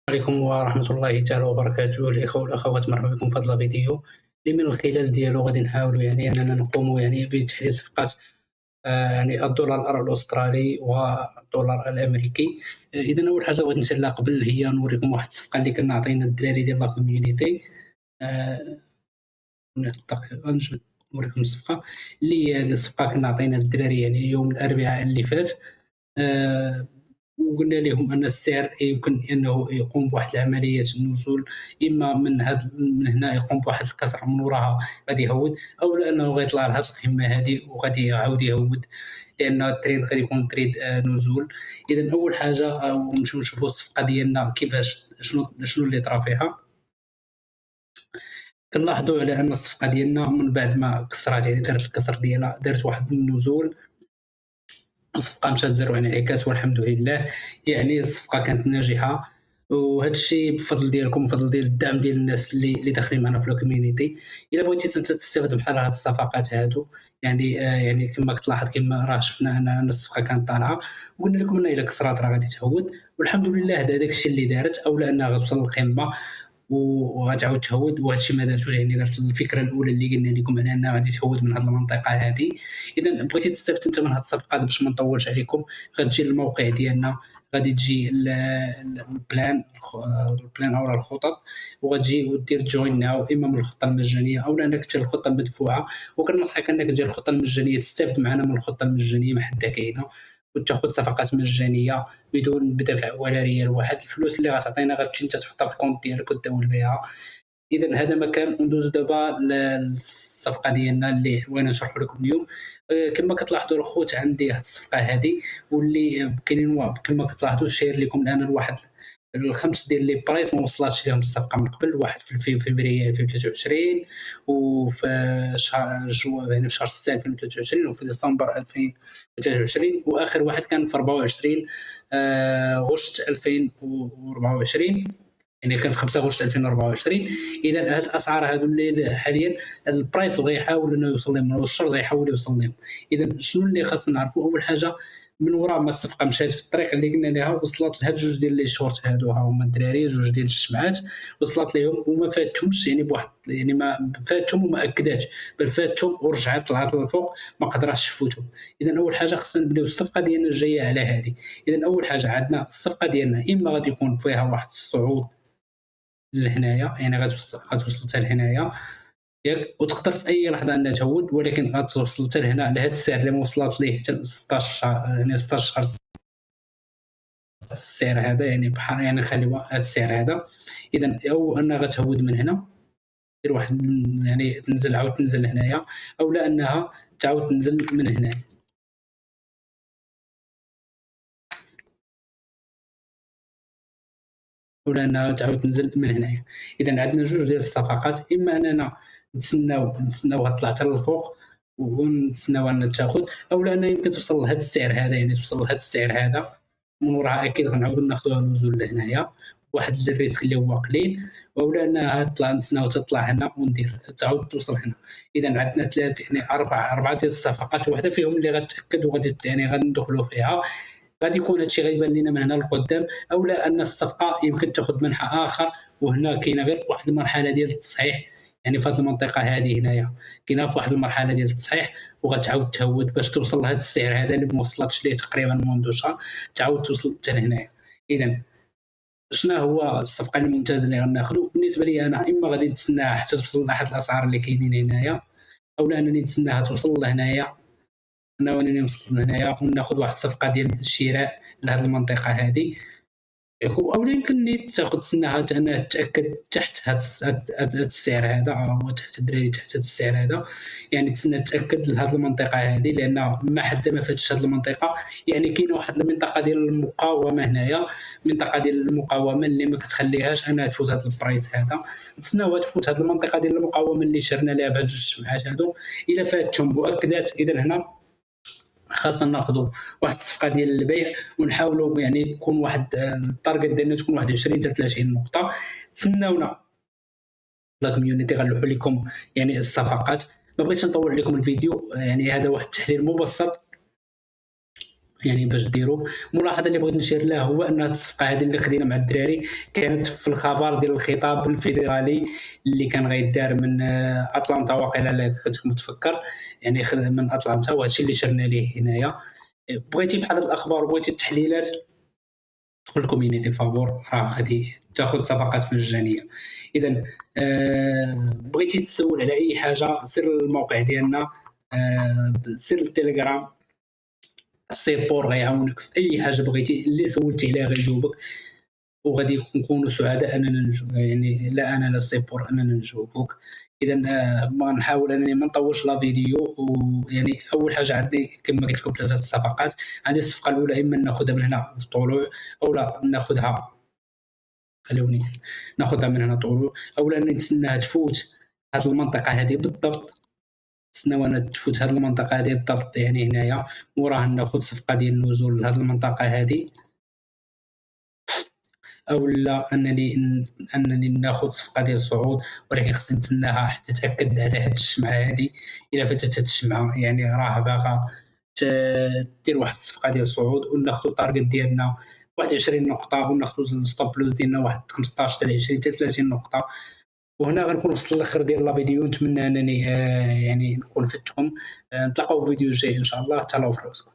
عليكم ورحمة الله تعالى وبركاته. الإخوة والأخوات، مرحبا بكم في هذا الفيديو اللي من الخلال ديالو غادي نحاولوا أننا نقوموا بتحديد صفقات الدولار الأسترالي والدولار الأمريكي. إذا أول حاجة بغيت نسير لها قبل هي نوريكم واحد الصفقة اللي كنا عطينا الدراري ديال لا كوميونيتي. نجبد نوريكم الصفقة اللي هي هذه الصفقة كنا عطينا الدراري يوم الأربعاء اللي فات. وقلنا لهم أن السعر يمكن أنه يقوم بواحد العملية النزول، إما من هنا يقوم بواحد الكسر من وراها غادي يهود، أو أنه غيطلع لهاد القمة هذه وغادي يعاود يهود، لأن التريد غادي يكون تريد نزول. إذا أول حاجة نمشيو نشوفوا الصفقة ديالنا كيفاش شنو اللي طرا فيها. كنلاحظوا على أن الصفقة ديالنا من بعد ما كسرات دارت الكسر ديالها، دارت واحد النزول، الصفقة مشات زيرو انعكاس والحمد لله. الصفقة كانت ناجحة، وهذا الشيء بفضل ديالكم وبفضل ديال الدعم ديال الناس اللي داخلين معنا في الكوميونيتي. الا بغيتي تستافد بحال هاد الصفقات هادو، كما كتلاحظ كما راه شفنا ان الصفقة كانت طالعة، وقلنا لكم ان الا كسرات راه غادي تهود، والحمد لله داك الشيء اللي دارت، او انها غتوصل للقمة وغتعاود تهود. وهذا الشيء ما دارتوش، دارت الفكره الاولى اللي قلنا لكم على انها غادي تهود من هذه المنطقه هذه. اذا بغيتي تستافد انت من هذه الصفقات باش ما نطولش عليكم، غتجي للموقع ديالنا، غادي تجي البلان او الخطط، وغتجي ودير جوين ناو، اما من الخطه المجانيه او انك تجي الخطه المدفوعه. وكنصحك انك تجي الخطه المجانيه، تستافد معنا من الخطه المجانيه ما حدا كاينه، وتاخذ صفقات مجانيه بدفع ولا ريال واحد. الفلوس اللي غتعطينا غتمشي انت تحطها في الكونت ديالك وتداول بها. اذا هذا مكان ندوزو دابا للصفقه ديالنا اللي بغينا نشرحوا لكم اليوم. كما كتلاحظوا الخوت، عندي هذه الصفقه هذه واللي كاينين كما كتلاحظوا شاير لكم الان الواحد الخمس ديال لي برايس ما وصلاتش لهم الصفقه من قبل، واحد في فبراير 2023، وفي شهر في شهر 6 2023، وفي ديسمبر 2023، واخر واحد كان في 24 غشت 2024، كان في 5 غشت 2024. اذا هاد الاسعار هادو اللي حاليا البرايس بغى يحاول انه يوصل لهم، والشر غيحاول يوصل لهم. اذا شنو اللي خاصنا نعرفوا؟ اول حاجه، من وراء ما الصفقه مشات في الطريق اللي قلنا لها، وصلت لهاد جوج ديال لي شورت هادو، ها هما الدراري جوج ديال الشمعات، وصلت لهم وما فاتهمش، بواحد ما فاتهم وما اكداتش، بل فاتهم ورجعت طلعت للفوق ما قدراتش تفوتهم. اذا اول حاجه خصنا نبداو الصفقه ديالنا الجايه على هذه. اذا اول حاجه عندنا الصفقه ديالنا اما غادي يكون فيها واحد الصعود لهنايا، غتوصل حتى لهنايا ياك، وتقدر في اي لحظه انها تهود، ولكن غتوصل حتى لهنا لهذا السعر اللي ما وصلت ليه حتى 16 شهر، 16 شهر السعر هذا، بحال نخليو هذا السعر هذا. اذا او انها غتهود من هنا، دير واحد تنزل، عاود تنزل هنايا، او لا انها تعاود تنزل من هنايا، ولا انها تعاود تنزل من هنايا. اذا عندنا جوج ديال الصفقات، اما اننا نتسناوها تطلع حتى للفوق ونتسناوها انها تاخذ، او لا انها يمكن توصل لهذا السعر هذا، توصل لهذا السعر هذا، من وراها اكيد غنعاودو ناخذوها نزول لهنايا، واحد الريسك اللي هو قليل، او لا انها تطلع، نتسناو تطلع هنا وندير تعاود توصل هنا. اذا عندنا ثلاث اربعه ديال الصفقات، وحده فيهم اللي غتاكد وغادي غندخلوا فيها، غادي يكون هادشي غيبان لينا من هنا لقدام، او لا ان الصفقه يمكن تاخذ منحى اخر، وهنا كاينه غير واحد المرحله ديال التصحيح. في هذه المنطقه هذه هنايا كاينه في واحد المرحله ديال التصحيح، وغتعاود تهود باش توصل لهذا السعر هذا اللي ما وصلتش ليه تقريبا منذ شهر، تعاود توصل حتى لهنايا. اذا شنو هو الصفقه الممتازه اللي غناخذو؟ بالنسبه لي انا، اما غادي نتسناها حتى توصل لاحد الاسعار اللي كاينين هنايا، او لا انني نتسناها توصل لهنايا، انني نوصل لهنايا وناخذ واحد الصفقه ديال الشراء لهذه المنطقه هذه، او يمكن تاخذ تسناها انها تتاكد تحت هذا السعر هذا، هو تحت الدراري، تحت هذا السعر هذا، تسنى تاكد لهذه المنطقه هذه، لان ما حد ما فاتش هذه المنطقه. كاينه واحد المنطقه ديال المقاومه هنايا، منطقه ديال المقاومه اللي ما كتخليهاش انها تفوت هذا البرايس هذا، نتسناوها تفوت هذه المنطقه ديال المقاومه اللي شرنا لها بهاد جوج الشمعات هادو. الا فاتهم مؤكدات، اذا هنا خاصنا ناخذوا واحد الصفقه ديال البيع، ونحاولوا تكون واحد التارجت ديالنا تكون واحد 20 حتى 30 نقطه. تسناونا لا كوميونيتي غنلوحوا لكم الصفقات. ما بغيتش نطول عليكم الفيديو، هذا واحد التحليل مبسط يعني باش ديروا. الملاحظه اللي بغيت نشير لها هو ان الصفقه هذه اللي خدينا مع الدراري كانت في الخبر ديال الخطاب الفيدرالي اللي كان غيدار من اطلانتا، واقيلا لا كنت متفكر، يعني من اطلانتا، وهذا الشيء اللي شرنا ليه هنايا. بغيتي بحال هاد الاخبار وبغيتي التحليلات، دخل الكوميونيتي فابور، راه غادي تاخذ صفقات مجانيه. اذا بغيتي تسول على اي حاجه سير الموقع ديالنا، سير التليجرام، السيبور غيعاونك في اي حاجه بغيتي، اللي سولتي عليها غيجاوبك، وغادي نكونوا سعداء اننا يعني لا انا لا السيبور اننا نجاوبوك. اذا ما نحاول انني ما نطولش لا فيديو. ويعني اول حاجه عندي كما قلت لكم 3 الصفقات. عندي الصفقه الاولى اما ناخذها من هنا في طلوع، او لا ناخذها، خلوني ناخذها من هنا طلوع، او لا نتسناها تفوت هذه المنطقه هذه بالضبط، نتسناو انها تفوت هذه المنطقه هذه بالضبط، يعني هنايا وراها ناخذ صفقه ديال النزول لهذه المنطقه هذه، او لا انني ناخذ صفقه ديال الصعود، ولكن خصني نتسناها حتى تاكد على هذه الشمعه هذه. الا فاتت هذه الشمعه يعني راه باغا دير واحد الصفقه ديال الصعود، وناخذ التارجت ديالنا 21 نقطه، وناخذ الستوب لوز ديالنا واحد 15 حتى 20 حتى 30 نقطه. وهنا غنكون وصلت للاخر ديال لا فيديو. نتمنى انني يعني نكون فدتكم. نتلاقاو في فيديو جاي ان شاء الله. تهلاو في راسكم.